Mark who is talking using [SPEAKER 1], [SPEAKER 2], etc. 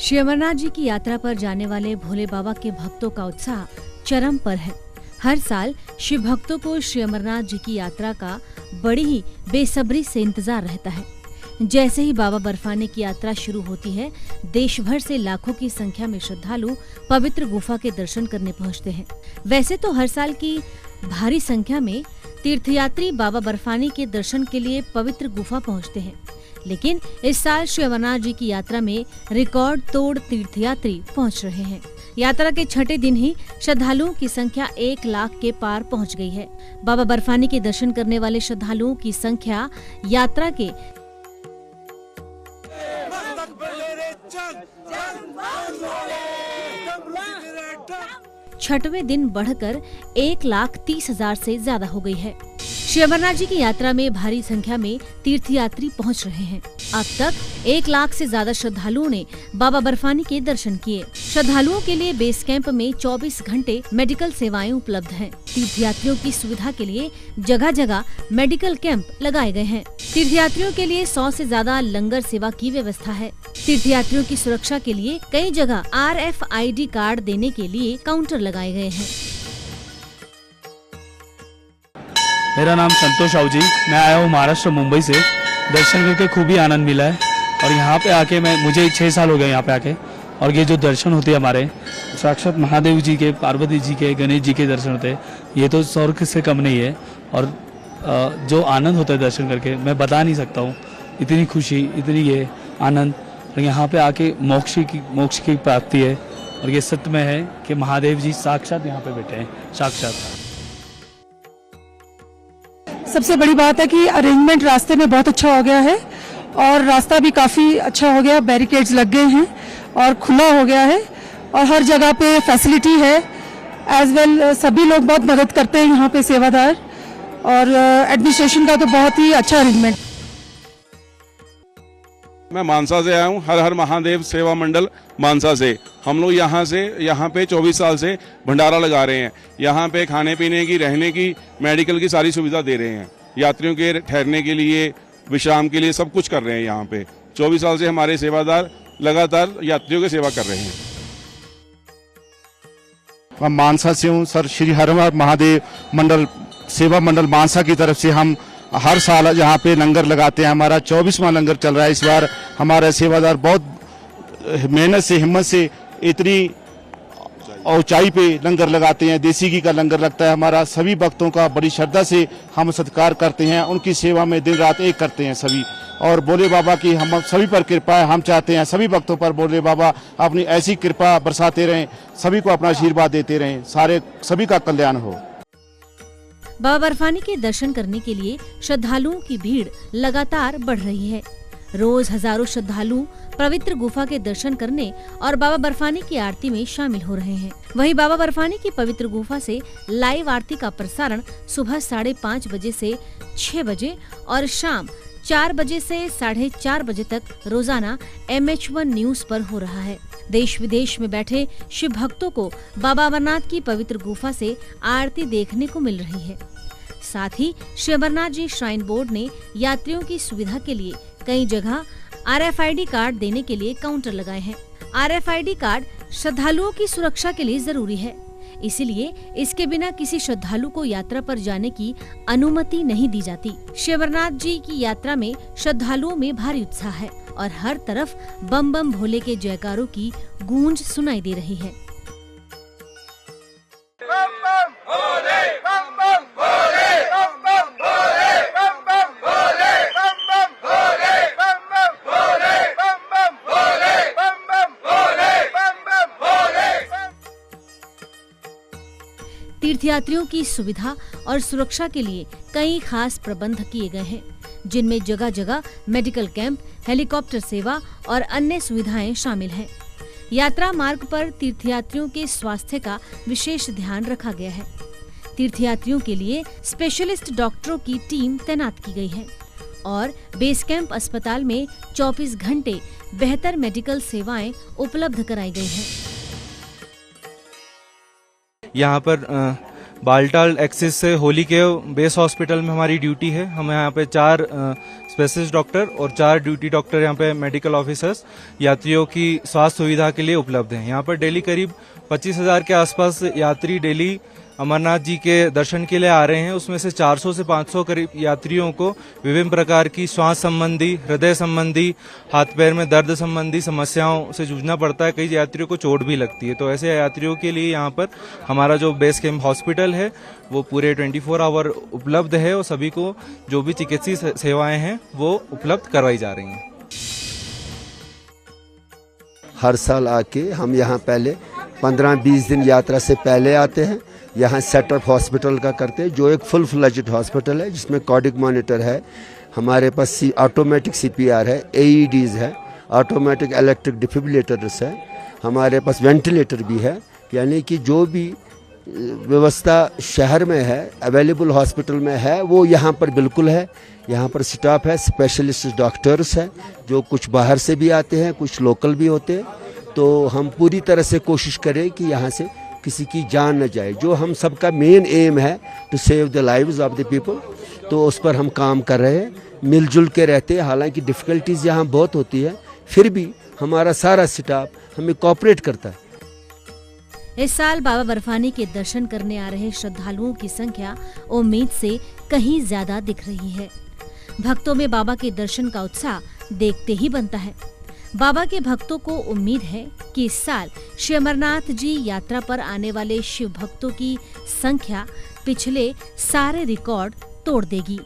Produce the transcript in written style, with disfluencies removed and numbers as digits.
[SPEAKER 1] श्री अमरनाथ जी की यात्रा पर जाने वाले भोले बाबा के भक्तों का उत्साह चरम पर है। हर साल शिव भक्तों को श्री अमरनाथ जी की यात्रा का बड़ी ही बेसब्री से इंतजार रहता है। जैसे ही बाबा बर्फानी की यात्रा शुरू होती है, देश भर से लाखों की संख्या में श्रद्धालु पवित्र गुफा के दर्शन करने पहुंचते हैं। वैसे तो हर साल की भारी संख्या में तीर्थयात्री बाबा बर्फानी के दर्शन के लिए पवित्र गुफा पहुंचते हैं, लेकिन इस साल श्री अमरनाथ जी की यात्रा में रिकॉर्ड तोड़ तीर्थयात्री पहुंच रहे हैं। यात्रा के छठे दिन ही श्रद्धालुओं की संख्या 1 लाख के पार पहुंच गई है। बाबा बर्फानी के दर्शन करने वाले श्रद्धालुओं की संख्या यात्रा के छठवें दिन बढ़कर 1,30,000 से ज्यादा हो गई है। श्री अमरनाथ जी की यात्रा में भारी संख्या में तीर्थयात्री पहुंच रहे हैं। अब तक 1 लाख से ज्यादा श्रद्धालुओं ने बाबा बर्फानी के दर्शन किए। श्रद्धालुओं के लिए बेस कैंप में 24 घंटे मेडिकल सेवाएं उपलब्ध हैं। तीर्थयात्रियों की सुविधा के लिए जगह जगह मेडिकल कैंप लगाए गए हैं। तीर्थयात्रियों के लिए 100 से ज्यादा लंगर सेवा की व्यवस्था है। तीर्थयात्रियों की सुरक्षा के लिए कई जगह RFID कार्ड देने के लिए काउंटर लगाए गए हैं।
[SPEAKER 2] मेरा नाम संतोष जी, मैं आया हूँ महाराष्ट्र मुंबई से। दर्शन करके खूब ही आनंद मिला है और यहाँ पे आके मुझे 6 साल हो गए यहाँ पे आके। और ये जो दर्शन होते हैं हमारे, साक्षात महादेव जी के, पार्वती जी के, गणेश जी के दर्शन होते हैं, ये तो स्वर्ग से कम नहीं है। और जो आनंद होता है दर्शन करके मैं बता नहीं सकता हूँ। इतनी खुशी, इतनी ये आनंद, और यहाँ पे आके मोक्ष की प्राप्ति है। और ये सत्य में है कि महादेव जी साक्षात यहाँ पे बैठे हैं, साक्षात।
[SPEAKER 3] सबसे बड़ी बात है कि अरेंजमेंट रास्ते में बहुत अच्छा हो गया है और रास्ता भी काफ़ी अच्छा हो गया। बैरिकेड्स लग गए हैं और खुला हो गया है और हर जगह पे फैसिलिटी है। एज वेल सभी लोग बहुत मदद करते हैं यहाँ पे, सेवादार और एडमिनिस्ट्रेशन का तो बहुत ही अच्छा अरेंजमेंट।
[SPEAKER 4] मैं मानसा से आया हूँ, हर हर महादेव सेवा मंडल मानसा से। हम लोग यहाँ पे 24 साल से भंडारा लगा रहे हैं। यहाँ पे खाने पीने की, रहने की, मेडिकल की सारी सुविधा दे रहे हैं। यात्रियों के ठहरने के लिए, विश्राम के लिए सब कुछ कर रहे हैं। यहाँ पे 24 साल से हमारे सेवादार लगातार यात्रियों की सेवा कर रहे हैं।
[SPEAKER 5] मैं मानसा से हूँ सर। श्री हर हर महादेव मंडल सेवा मंडल मानसा की तरफ से हम हर साल यहाँ पे लंगर लगाते हैं। हमारा 24वां लंगर चल रहा है इस बार। हमारे सेवादार बहुत मेहनत से, हिम्मत से इतनी ऊंचाई पे लंगर लगाते हैं। देसी घी का लंगर लगता है। हमारा सभी भक्तों का बड़ी श्रद्धा से हम सत्कार करते हैं। उनकी सेवा में दिन रात एक करते हैं सभी। और भोले बाबा की हम सभी पर कृपा है। हम चाहते हैं सभी भक्तों पर भोले बाबा अपनी ऐसी कृपा बरसाते रहें, सभी को अपना आशीर्वाद देते रहें, सभी का कल्याण हो।
[SPEAKER 1] बाबा बर्फानी के दर्शन करने के लिए श्रद्धालुओं की भीड़ लगातार बढ़ रही है। रोज हजारों श्रद्धालु पवित्र गुफा के दर्शन करने और बाबा बर्फानी की आरती में शामिल हो रहे हैं। वहीं बाबा बर्फानी की पवित्र गुफा से लाइव आरती का प्रसारण सुबह 5:30 बजे से 6 बजे और शाम 4 बजे से 4:30 बजे तक रोजाना MH1 न्यूज पर हो रहा है। देश विदेश में बैठे शिव भक्तों को बाबा अमरनाथ की पवित्र गुफा से आरती देखने को मिल रही है। साथ ही श्री अमरनाथ जी श्राइन बोर्ड ने यात्रियों की सुविधा के लिए कई जगह RFID कार्ड देने के लिए काउंटर लगाए हैं। RFID कार्ड श्रद्धालुओं की सुरक्षा के लिए जरूरी है, इसीलिए इसके बिना किसी श्रद्धालु को यात्रा पर जाने की अनुमति नहीं दी जाती। श्री अमरनाथ जी की यात्रा में श्रद्धालुओं में भारी उत्साह है और हर तरफ बम बम भोले के जयकारों की गूंज सुनाई दे रही है। तीर्थयात्रियों की सुविधा और सुरक्षा के लिए कई खास प्रबंध किए गए हैं, जिनमें जगह जगह मेडिकल कैंप, हेलीकॉप्टर सेवा और अन्य सुविधाएं शामिल हैं। यात्रा मार्ग पर तीर्थयात्रियों के स्वास्थ्य का विशेष ध्यान रखा गया है। तीर्थयात्रियों के लिए स्पेशलिस्ट डॉक्टरों की टीम तैनात की गई है और बेस कैंप अस्पताल में 24 घंटे बेहतर मेडिकल सेवाएं उपलब्ध कराई गई हैं।
[SPEAKER 6] यहाँ पर बालटाल एक्सिस से होली के बेस हॉस्पिटल में हमारी ड्यूटी है। हम यहाँ पे 4 स्पेशलिस्ट डॉक्टर और 4 ड्यूटी डॉक्टर यहाँ पे मेडिकल ऑफिसर्स यात्रियों की स्वास्थ्य सुविधा के लिए उपलब्ध हैं। यहाँ पर डेली करीब 25,000 के आसपास यात्री डेली अमरनाथ जी के दर्शन के लिए आ रहे हैं। उसमें से 400 से 500 करीब यात्रियों को विभिन्न प्रकार की श्वास संबंधी, हृदय संबंधी, हाथ पैर में दर्द संबंधी समस्याओं से जूझना पड़ता है। कई यात्रियों को चोट भी लगती है। तो ऐसे यात्रियों के लिए यहाँ पर हमारा जो बेस कैंप हॉस्पिटल है वो पूरे 24 आवर उपलब्ध है और सभी को जो भी चिकित्सीय सेवाएं हैं वो उपलब्ध करवाई जा रही हैं।
[SPEAKER 7] हर साल आके हम यहाँ पहले 15-20 दिन यात्रा से पहले आते हैं। यहाँ सेटअप हॉस्पिटल का करते हैं, जो एक फुल फ्लेज्ड हॉस्पिटल है जिसमें कार्डिक मॉनिटर है, हमारे पास ऑटोमेटिक CPR है, AEDs है, ऑटोमेटिक इलेक्ट्रिक डिफिब्रिलेटर्स है, हमारे पास वेंटिलेटर भी है। यानी कि जो भी व्यवस्था शहर में है, अवेलेबल हॉस्पिटल में है, वो यहाँ पर बिल्कुल है। यहाँ पर स्टाफ है, स्पेशलिस्ट डॉक्टर्स है, जो कुछ बाहर से भी आते हैं, कुछ लोकल भी होते हैं। तो हम पूरी तरह से कोशिश करें कि यहाँ से किसी की जान न जाए। जो हम सबका मेन एम है to save the lives of the people, तो उस पर हम काम कर रहे हैं, मिलजुल के रहते हैं। हालांकि डिफ़िकल्टीज यहाँ बहुत होती है, फिर भी हमारा सारा स्टाफ हमें कोऑपरेट करता है।
[SPEAKER 1] इस साल बाबा बर्फानी के दर्शन करने आ रहे श्रद्धालुओं की संख्या उम्मीद से कहीं ज्यादा दिख रही है। भक्तों में बाबा के दर्शन का उत्साह देखते ही बनता है। बाबा के भक्तों को उम्मीद है कि इस साल श्री अमरनाथ जी यात्रा पर आने वाले शिव भक्तों की संख्या पिछले सारे रिकॉर्ड तोड़ देगी।